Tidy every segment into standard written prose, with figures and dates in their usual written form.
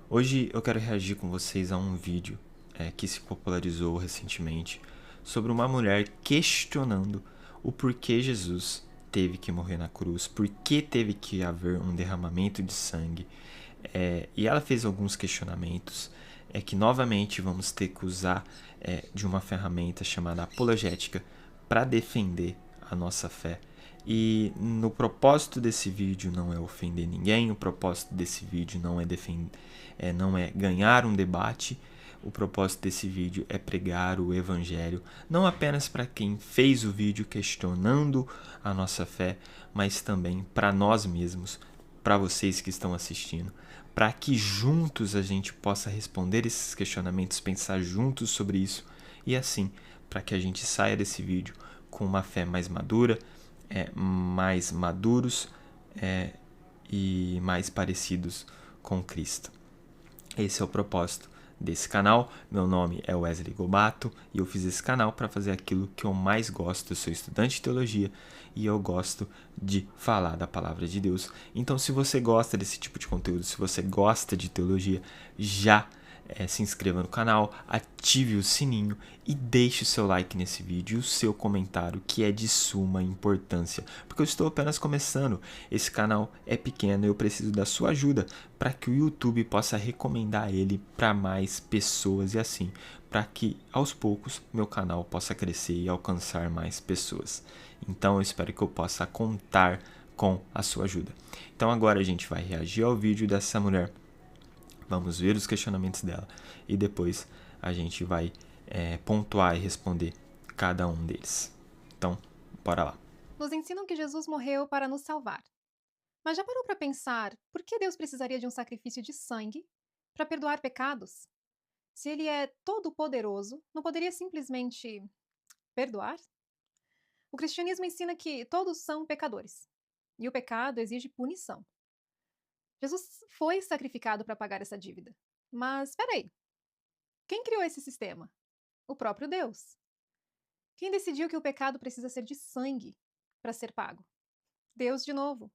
Hoje eu quero reagir com vocês a um vídeo que se popularizou recentemente sobre uma mulher questionando o porquê Jesus teve que morrer na cruz, por que teve que haver um derramamento de sangue. E ela fez alguns questionamentos que novamente vamos ter que usar de uma ferramenta chamada apologética para defender a nossa fé. E no propósito desse vídeo não é ofender ninguém, o propósito desse vídeo não é ganhar um debate, o propósito desse vídeo é pregar o evangelho, não apenas para quem fez o vídeo questionando a nossa fé, mas também para nós mesmos, para vocês que estão assistindo, para que juntos a gente possa responder esses questionamentos, pensar juntos sobre isso e assim, para que a gente saia desse vídeo com uma fé mais madura, mais maduros e mais parecidos com Cristo. Esse é o propósito desse canal. Meu nome é Wesley Gobato e eu fiz esse canal para fazer aquilo que eu mais gosto. Eu sou estudante de teologia e eu gosto de falar da palavra de Deus. Então, se você gosta desse tipo de conteúdo, se você gosta de teologia, já se inscreva no canal, ative o sininho e deixe o seu like nesse vídeo e o seu comentário, que é de suma importância, porque eu estou apenas começando, esse canal é pequeno e eu preciso da sua ajuda para que o YouTube possa recomendar ele para mais pessoas e assim, para que aos poucos meu canal possa crescer e alcançar mais pessoas. Então eu espero que eu possa contar com a sua ajuda. Então agora a gente vai reagir ao vídeo dessa mulher. Vamos ver os questionamentos dela e depois a gente vai pontuar e responder cada um deles. Então, bora lá. Nos ensinam que Jesus morreu para nos salvar. Mas já parou para pensar por que Deus precisaria de um sacrifício de sangue para perdoar pecados? Se ele é todo-poderoso, não poderia simplesmente perdoar? O cristianismo ensina que todos são pecadores e o pecado exige punição. Jesus foi sacrificado para pagar essa dívida. Mas espera aí, quem criou esse sistema? O próprio Deus. Quem decidiu que o pecado precisa ser de sangue para ser pago? Deus de novo.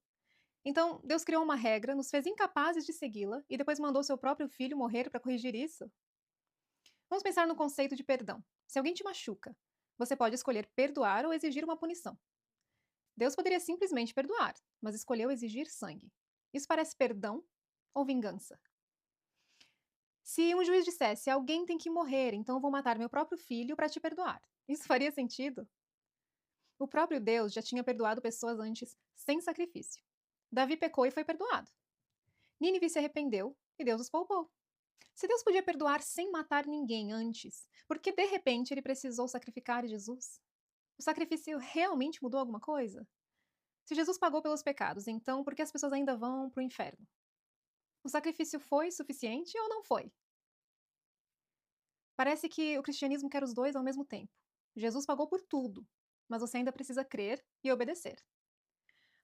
Então, Deus criou uma regra, nos fez incapazes de segui-la e depois mandou seu próprio filho morrer para corrigir isso? Vamos pensar no conceito de perdão. Se alguém te machuca, você pode escolher perdoar ou exigir uma punição. Deus poderia simplesmente perdoar, mas escolheu exigir sangue. Isso parece perdão ou vingança? Se um juiz dissesse alguém tem que morrer, então eu vou matar meu próprio filho para te perdoar, isso faria sentido? O próprio Deus já tinha perdoado pessoas antes sem sacrifício. Davi pecou e foi perdoado. Nínive se arrependeu e Deus os poupou. Se Deus podia perdoar sem matar ninguém antes, por que de repente ele precisou sacrificar Jesus? O sacrifício realmente mudou alguma coisa? Se Jesus pagou pelos pecados, então por que as pessoas ainda vão para o inferno? O sacrifício foi suficiente ou não foi? Parece que o cristianismo quer os dois ao mesmo tempo. Jesus pagou por tudo, mas você ainda precisa crer e obedecer.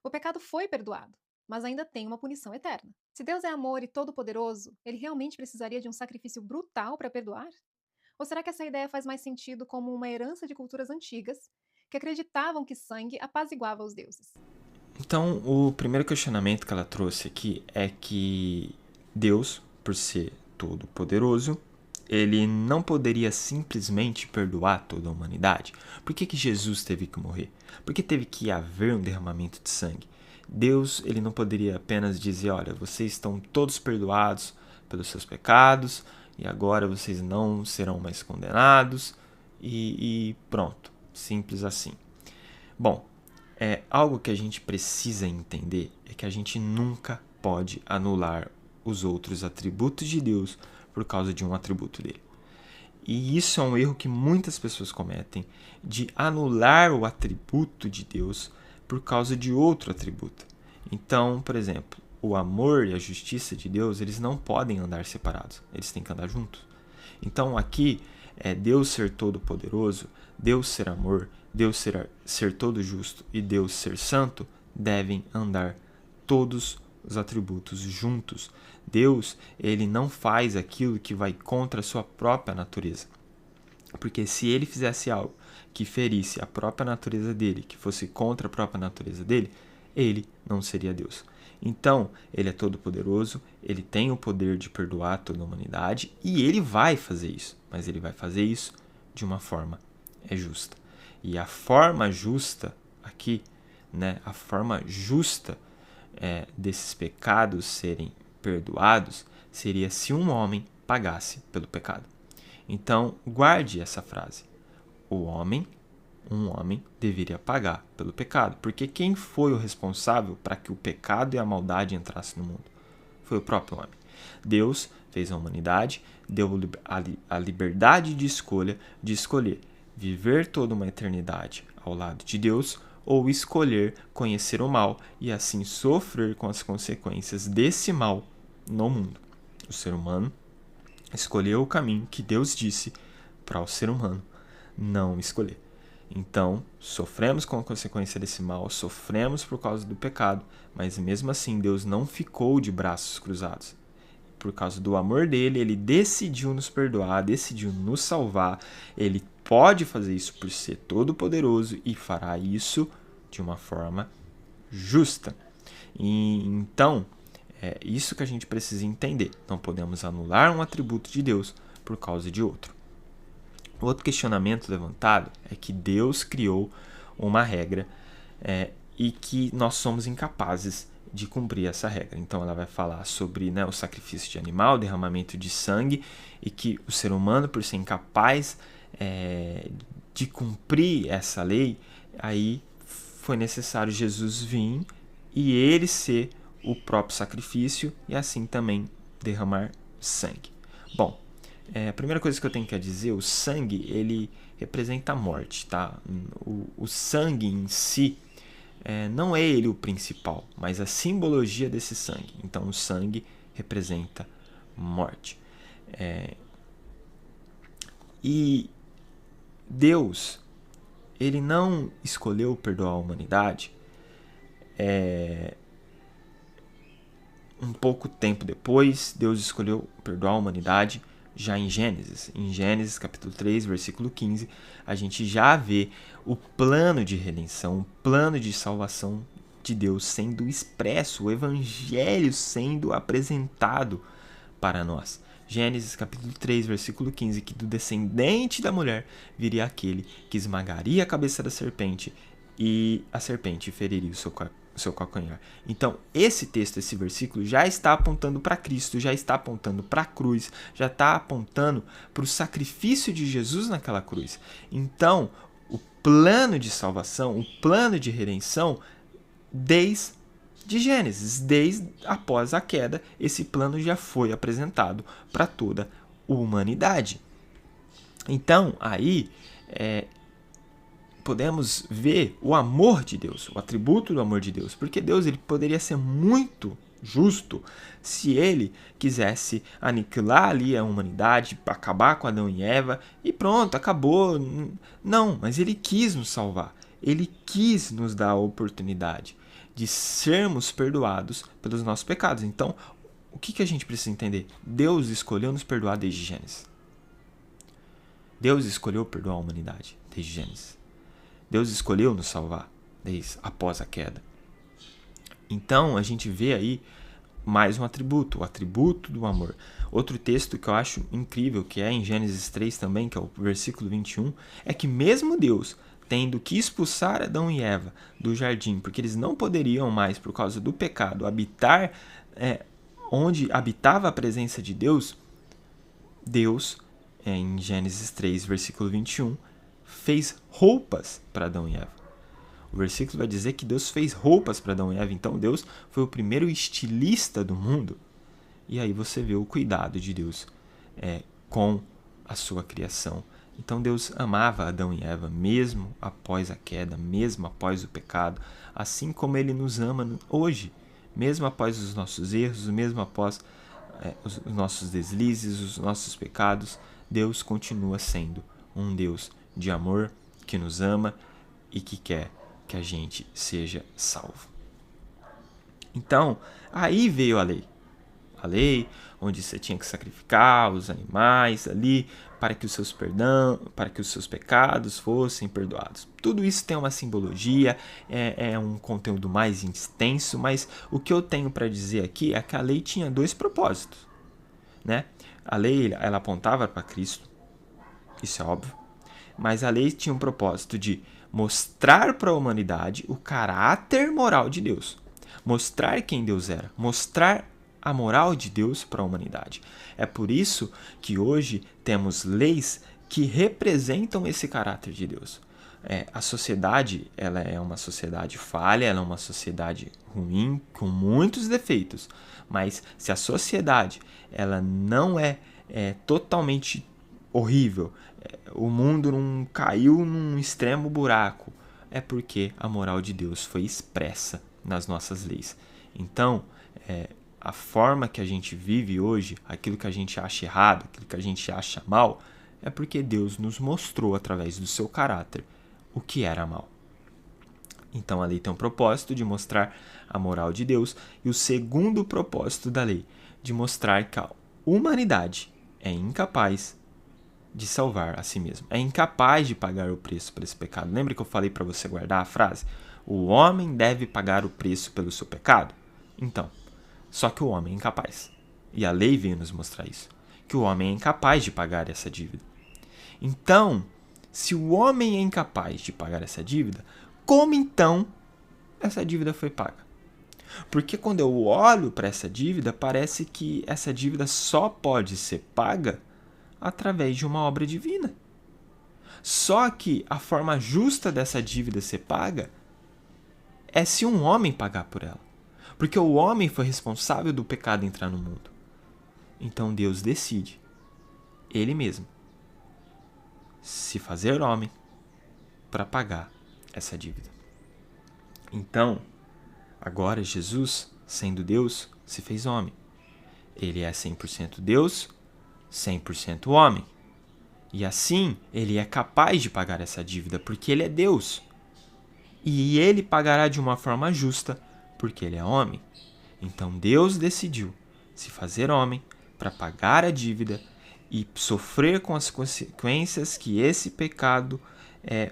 O pecado foi perdoado, mas ainda tem uma punição eterna. Se Deus é amor e todo-poderoso, ele realmente precisaria de um sacrifício brutal para perdoar? Ou será que essa ideia faz mais sentido como uma herança de culturas antigas que acreditavam que sangue apaziguava os deuses? Então, o primeiro questionamento que ela trouxe aqui é que Deus, por ser todo-poderoso, ele não poderia simplesmente perdoar toda a humanidade? Por que Jesus teve que morrer? Por que teve que haver um derramamento de sangue? Deus, ele não poderia apenas dizer, olha, vocês estão todos perdoados pelos seus pecados e agora vocês não serão mais condenados e pronto, simples assim. Bom, algo que a gente precisa entender é que a gente nunca pode anular os outros atributos de Deus por causa de um atributo dele. E isso é um erro que muitas pessoas cometem, de anular o atributo de Deus por causa de outro atributo. Então, por exemplo, o amor e a justiça de Deus, eles não podem andar separados, eles têm que andar juntos. Então aqui, Deus ser todo poderoso, Deus ser amor, Deus ser todo justo e Deus ser santo, devem andar todos os atributos juntos. Deus, ele não faz aquilo que vai contra a sua própria natureza. Porque se ele fizesse algo que ferisse a própria natureza dele, que fosse contra a própria natureza dele, ele não seria Deus. Então, ele é todo-poderoso, ele tem o poder de perdoar toda a humanidade e ele vai fazer isso, mas ele vai fazer isso de uma forma justa. E a forma justa aqui, né, a forma justa desses pecados serem perdoados seria se um homem pagasse pelo pecado. Então, guarde essa frase. Um homem deveria pagar pelo pecado, porque quem foi o responsável para que o pecado e a maldade entrassem no mundo? Foi o próprio homem. Deus fez a humanidade, deu a liberdade de escolher viver toda uma eternidade ao lado de Deus ou escolher conhecer o mal e assim sofrer com as consequências desse mal no mundo. O ser humano escolheu o caminho que Deus disse para o ser humano não escolher. Então, sofremos com a consequência desse mal, sofremos por causa do pecado, mas mesmo assim Deus não ficou de braços cruzados. Por causa do amor dele, ele decidiu nos perdoar, decidiu nos salvar. Ele pode fazer isso por ser todo-poderoso e fará isso de uma forma justa. E então, é isso que a gente precisa entender. Não podemos anular um atributo de Deus por causa de outro. Outro questionamento levantado é que Deus criou uma regra e que nós somos incapazes de cumprir essa regra. Então ela vai falar sobre, né, o sacrifício de animal, o derramamento de sangue, e que o ser humano, por ser incapaz de cumprir essa lei, aí foi necessário Jesus vir e ele ser o próprio sacrifício e assim também derramar sangue. Bom, a primeira coisa que eu tenho que dizer, o sangue, ele representa a morte, tá? O sangue em si não é ele o principal, mas a simbologia desse sangue. Então, o sangue representa morte. E Deus, ele não escolheu perdoar a humanidade um pouco tempo depois. Deus escolheu perdoar a humanidade já em Gênesis. Em Gênesis capítulo 3, versículo 15, a gente já vê o plano de redenção, o plano de salvação de Deus sendo expresso, o evangelho sendo apresentado para nós. Gênesis capítulo 3, versículo 15, que do descendente da mulher viria aquele que esmagaria a cabeça da serpente e a serpente feriria o seu calcanhar. Então, esse texto, esse versículo já está apontando para Cristo, já está apontando para a cruz, já está apontando para o sacrifício de Jesus naquela cruz. Então, o plano de salvação, o plano de redenção, desde Gênesis, desde após a queda, esse plano já foi apresentado para toda a humanidade. Então, aí podemos ver o amor de Deus, o atributo do amor de Deus, porque Deus, ele poderia ser muito justo se ele quisesse aniquilar ali a humanidade, acabar com Adão e Eva e pronto, acabou. Não, mas ele quis nos salvar, ele quis nos dar a oportunidade de sermos perdoados pelos nossos pecados. Então, o que a gente precisa entender? Deus escolheu nos perdoar desde Gênesis. Deus escolheu perdoar a humanidade desde Gênesis. Deus escolheu nos salvar desde após a queda. Então, a gente vê aí mais um atributo, o atributo do amor. Outro texto que eu acho incrível, que é em Gênesis 3 também, que é o versículo 21, é que mesmo Deus, tendo que expulsar Adão e Eva do jardim, porque eles não poderiam mais, por causa do pecado, habitar onde habitava a presença de Deus, Deus, em Gênesis 3, versículo 21, fez roupas para Adão e Eva. O versículo vai dizer que Deus fez roupas para Adão e Eva. Então Deus foi o primeiro estilista do mundo. E aí você vê o cuidado de Deus com a sua criação. Então Deus amava Adão e Eva mesmo após a queda, mesmo após o pecado, assim como Ele nos ama hoje, mesmo após os nossos erros, mesmo após os nossos deslizes, os nossos pecados. Deus continua sendo um Deus de amor, que nos ama e que quer que a gente seja salvo. Então, aí veio a lei. a lei, onde você tinha que sacrificar os animais ali para que os seus pecados fossem perdoados. Tudo isso tem uma simbologia, é um conteúdo mais extenso, mas o que eu tenho para dizer aqui é que a lei tinha dois propósitos, né? A lei, ela apontava para Cristo, isso é óbvio, mas a lei tinha um propósito de mostrar para a humanidade o caráter moral de Deus, mostrar quem Deus era, mostrar a moral de Deus para a humanidade. É por isso que hoje temos leis que representam esse caráter de Deus. A sociedade, ela é uma sociedade falha, ela é uma sociedade ruim, com muitos defeitos. Mas se a sociedade ela não é totalmente horrível, o mundo não caiu num extremo buraco, é porque a moral de Deus foi expressa nas nossas leis. Então, a forma que a gente vive hoje, aquilo que a gente acha errado, aquilo que a gente acha mal, é porque Deus nos mostrou através do seu caráter o que era mal. Então a lei tem um propósito de mostrar a moral de Deus e o segundo propósito da lei, de mostrar que a humanidade é incapaz de salvar a si mesma, é incapaz de pagar o preço por esse pecado. Lembra que eu falei para você guardar a frase? O homem deve pagar o preço pelo seu pecado? Então, só que o homem é incapaz. E a lei veio nos mostrar isso, que o homem é incapaz de pagar essa dívida. Então, se o homem é incapaz de pagar essa dívida, como então essa dívida foi paga? Porque quando eu olho para essa dívida, parece que essa dívida só pode ser paga através de uma obra divina. Só que a forma justa dessa dívida ser paga é se um homem pagar por ela. Porque o homem foi responsável do pecado entrar no mundo. Então Deus decide, Ele mesmo, se fazer homem para pagar essa dívida. Então, agora Jesus, sendo Deus, se fez homem. Ele é 100% Deus, 100% homem. E assim, ele é capaz de pagar essa dívida, porque ele é Deus. E ele pagará de uma forma justa, porque ele é homem. Então Deus decidiu se fazer homem para pagar a dívida e sofrer com as consequências que esse pecado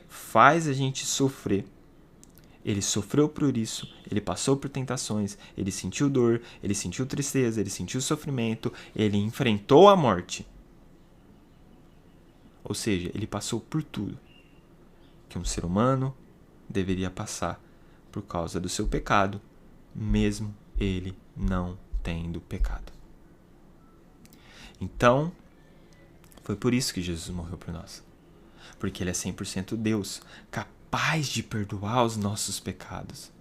faz a gente sofrer. Ele sofreu por isso, ele passou por tentações, ele sentiu dor, ele sentiu tristeza, ele sentiu sofrimento, ele enfrentou a morte. Ou seja, ele passou por tudo que um ser humano deveria passar por causa do seu pecado, mesmo ele não tendo pecado. Então, foi por isso que Jesus morreu por nós. Porque ele é 100% Deus, capaz de perdoar os nossos pecados.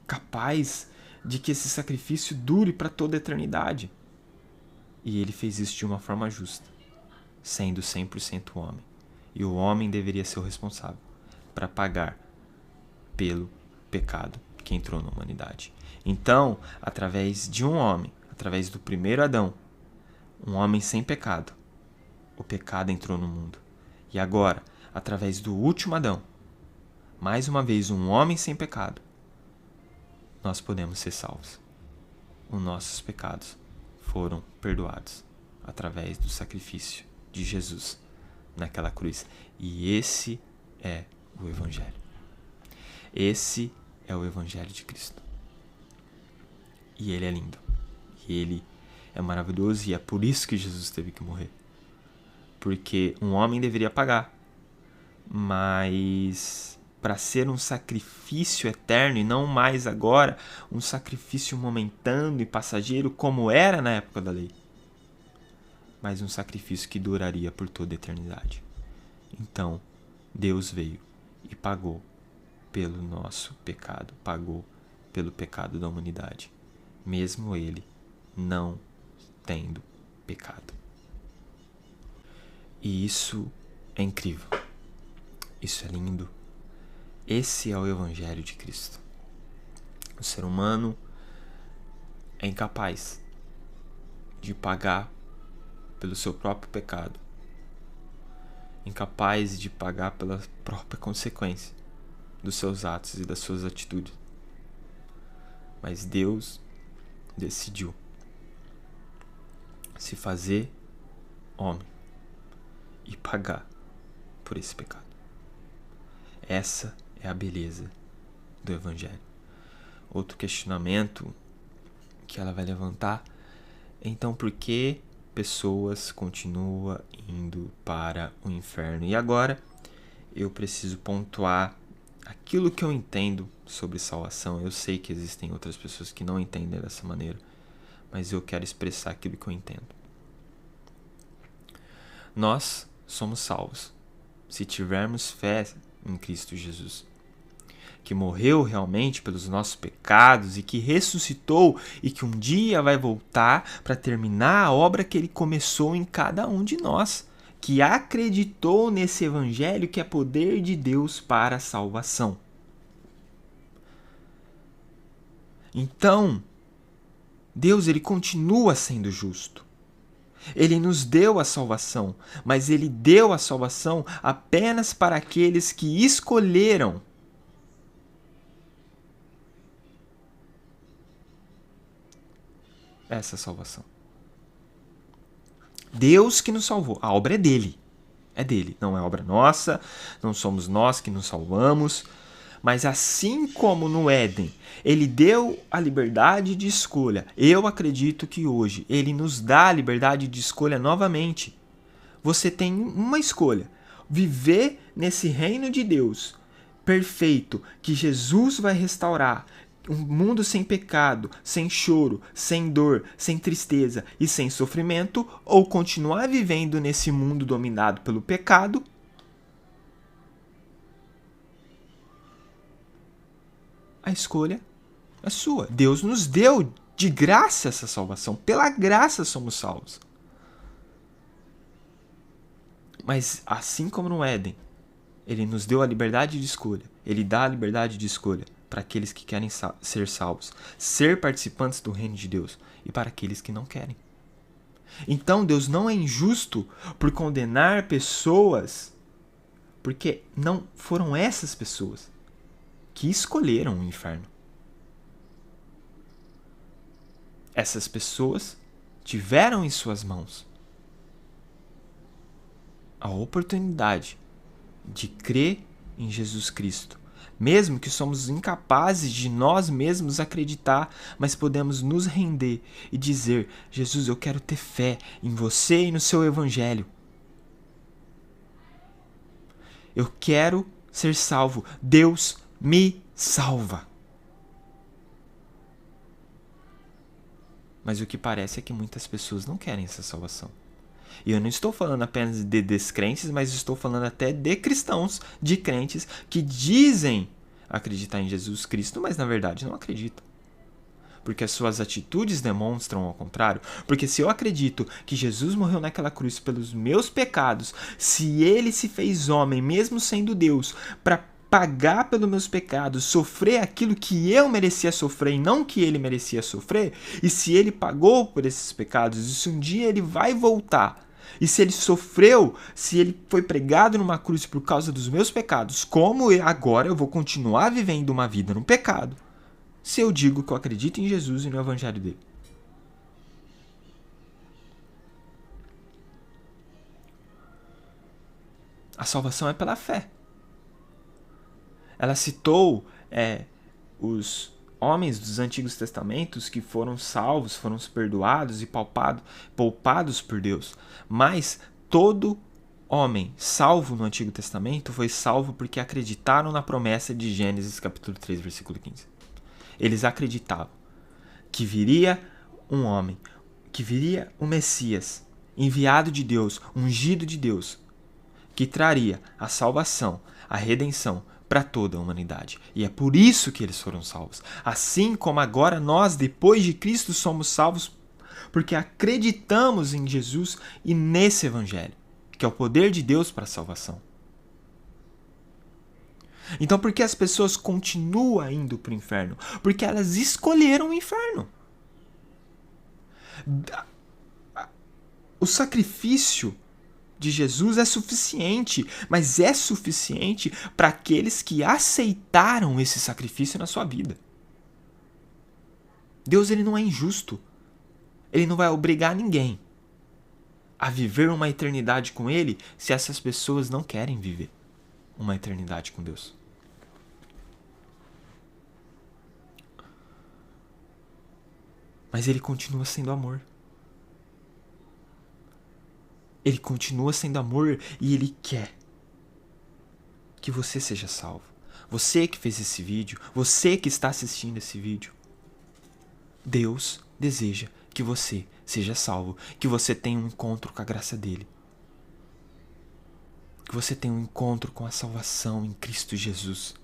Capaz de que esse sacrifício dure para toda a eternidade. E ele fez isso de uma forma justa, sendo 100% homem. E o homem deveria ser o responsável para pagar pelo pecado que entrou na humanidade. Então, através de um homem, através do primeiro Adão, um homem sem pecado, o pecado entrou no mundo. E agora, através do último Adão, mais uma vez um homem sem pecado, nós podemos ser salvos. Os nossos pecados foram perdoados através do sacrifício de Jesus naquela cruz. E esse é o Evangelho. Esse é o Evangelho de Cristo. E ele é lindo. E ele é maravilhoso e é por isso que Jesus teve que morrer. Porque um homem deveria pagar. Mas para ser um sacrifício eterno e não mais agora um sacrifício momentâneo e passageiro como era na época da lei. Mas um sacrifício que duraria por toda a eternidade. Então, Deus veio e pagou pelo nosso pecado, pagou pelo pecado da humanidade, mesmo ele não tendo pecado. E isso é incrível, isso é lindo. Esse é o Evangelho de Cristo. O ser humano é incapaz de pagar pelo seu próprio pecado, incapaz de pagar pela própria consequência dos seus atos e das suas atitudes. Mas Deus decidiu se fazer homem e pagar por esse pecado. Essa é a beleza do Evangelho. Outro questionamento que ela vai levantar é, então, por que pessoas continuam indo para o inferno? E agora eu preciso pontuar aquilo que eu entendo sobre salvação. Eu sei que existem outras pessoas que não entendem dessa maneira, mas eu quero expressar aquilo que eu entendo. Nós somos salvos se tivermos fé em Cristo Jesus, que morreu realmente pelos nossos pecados e que ressuscitou e que um dia vai voltar para terminar a obra que ele começou em cada um de nós, que acreditou nesse evangelho que é poder de Deus para a salvação. Então, Deus ele continua sendo justo. Ele nos deu a salvação, mas ele deu a salvação apenas para aqueles que escolheram essa salvação. Deus que nos salvou. A obra é dele. É dele. Não é obra nossa. Não somos nós que nos salvamos. Mas assim como no Éden, ele deu a liberdade de escolha. Eu acredito que hoje ele nos dá a liberdade de escolha novamente. Você tem uma escolha. Viver nesse reino de Deus perfeito, que Jesus vai restaurar. Um mundo sem pecado, sem choro, sem dor, sem tristeza e sem sofrimento, ou continuar vivendo nesse mundo dominado pelo pecado. A escolha é sua. Deus nos deu de graça essa salvação. Pela graça somos salvos. Mas assim como no Éden, ele nos deu a liberdade de escolha. Ele dá a liberdade de escolha para aqueles que querem ser salvos, ser participantes do reino de Deus, e para aqueles que não querem. Então Deus não é injusto por condenar pessoas, porque não foram essas pessoas que escolheram o inferno. Essas pessoas tiveram em suas mãos a oportunidade de crer em Jesus Cristo. Mesmo que somos incapazes de nós mesmos acreditar, mas podemos nos render e dizer: Jesus, eu quero ter fé em você e no seu evangelho. Eu quero ser salvo. Deus me salva. Mas o que parece é que muitas pessoas não querem essa salvação. E eu não estou falando apenas de descrentes, mas estou falando até de cristãos, de crentes que dizem acreditar em Jesus Cristo, mas na verdade não acreditam. Porque as suas atitudes demonstram ao contrário. Porque se eu acredito que Jesus morreu naquela cruz pelos meus pecados, se ele se fez homem, mesmo sendo Deus, para pagar pelos meus pecados, sofrer aquilo que eu merecia sofrer e não que ele merecia sofrer, e se ele pagou por esses pecados, e se um dia ele vai voltar, e se ele sofreu, se ele foi pregado numa cruz por causa dos meus pecados, como agora eu vou continuar vivendo uma vida no pecado, se eu digo que eu acredito em Jesus e no evangelho dele? A salvação é pela fé. Ela citou os homens dos Antigos Testamentos que foram salvos, foram perdoados e poupados por Deus. Mas todo homem salvo no Antigo Testamento foi salvo porque acreditaram na promessa de Gênesis capítulo 3, versículo 15. Eles acreditavam que viria um homem, que viria um Messias, enviado de Deus, ungido de Deus, que traria a salvação, a redenção para toda a humanidade. E é por isso que eles foram salvos. Assim como agora nós, depois de Cristo, somos salvos porque acreditamos em Jesus e nesse evangelho, que é o poder de Deus para a salvação. Então por que as pessoas continuam indo para o inferno? Porque elas escolheram o inferno. O sacrifício de Jesus é suficiente, mas é suficiente para aqueles que aceitaram esse sacrifício na sua vida. Deus, ele não é injusto. Ele não vai obrigar ninguém a viver uma eternidade com ele se essas pessoas não querem viver uma eternidade com Deus. Mas ele continua sendo amor. Ele continua sendo amor e ele quer que você seja salvo. Você que fez esse vídeo, você que está assistindo esse vídeo, Deus deseja que você seja salvo, que você tenha um encontro com a graça dele, que você tenha um encontro com a salvação em Cristo Jesus.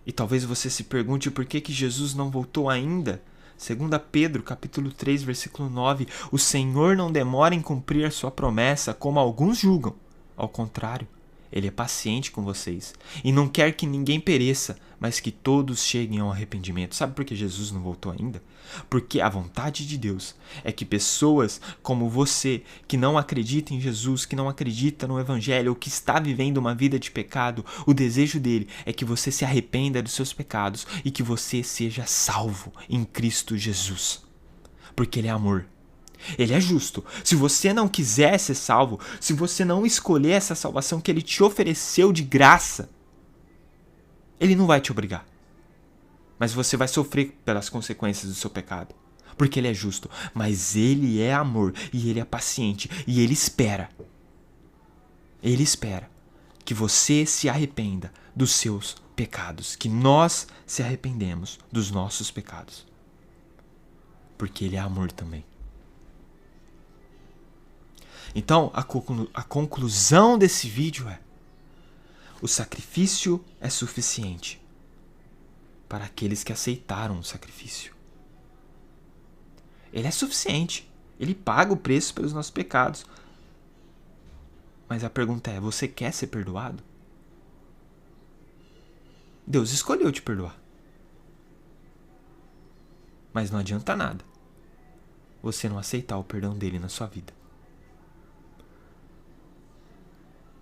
E talvez você se pergunte por que Jesus não voltou ainda. 2 Pedro, capítulo 3, versículo 9, o Senhor não demora em cumprir a sua promessa, como alguns julgam. Ao contrário, ele é paciente com vocês e não quer que ninguém pereça, mas que todos cheguem ao arrependimento. Sabe por que Jesus não voltou ainda? Porque a vontade de Deus é que pessoas como você, que não acredita em Jesus, que não acredita no Evangelho, ou que está vivendo uma vida de pecado, o desejo dele é que você se arrependa dos seus pecados e que você seja salvo em Cristo Jesus. Porque ele é amor. Ele é justo. Se você não quiser ser salvo, se você não escolher essa salvação que ele te ofereceu de graça, ele não vai te obrigar. Mas você vai sofrer pelas consequências do seu pecado. Porque ele é justo. Mas ele é amor. E ele é paciente. E ele espera. Ele espera que você se arrependa dos seus pecados. Que nós se arrependemos dos nossos pecados. Porque ele é amor também. Então, a conclusão desse vídeo é: o sacrifício é suficiente para aqueles que aceitaram o sacrifício. Ele é suficiente. Ele paga o preço pelos nossos pecados. Mas a pergunta é: você quer ser perdoado? Deus escolheu te perdoar. Mas não adianta nada você não aceitar o perdão dele na sua vida.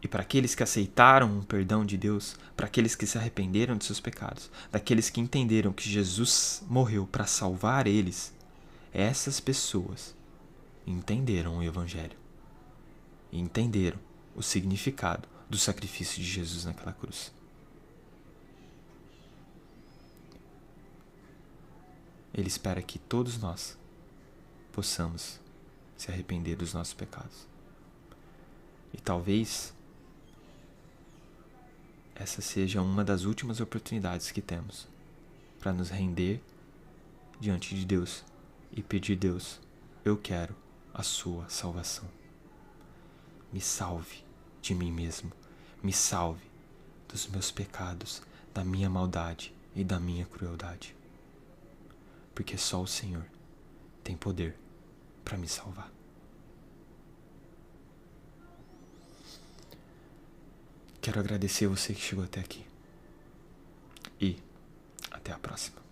E para aqueles que aceitaram o perdão de Deus, para aqueles que se arrependeram de seus pecados, daqueles que entenderam que Jesus morreu para salvar eles, essas pessoas entenderam o Evangelho. E entenderam o significado do sacrifício de Jesus naquela cruz. Ele espera que todos nós possamos se arrepender dos nossos pecados. E talvez essa seja uma das últimas oportunidades que temos para nos render diante de Deus e pedir: Deus, eu quero a sua salvação. Me salve de mim mesmo. Me salve dos meus pecados, da minha maldade e da minha crueldade. Porque só o Senhor tem poder para me salvar. Quero agradecer você que chegou até aqui. E até a próxima.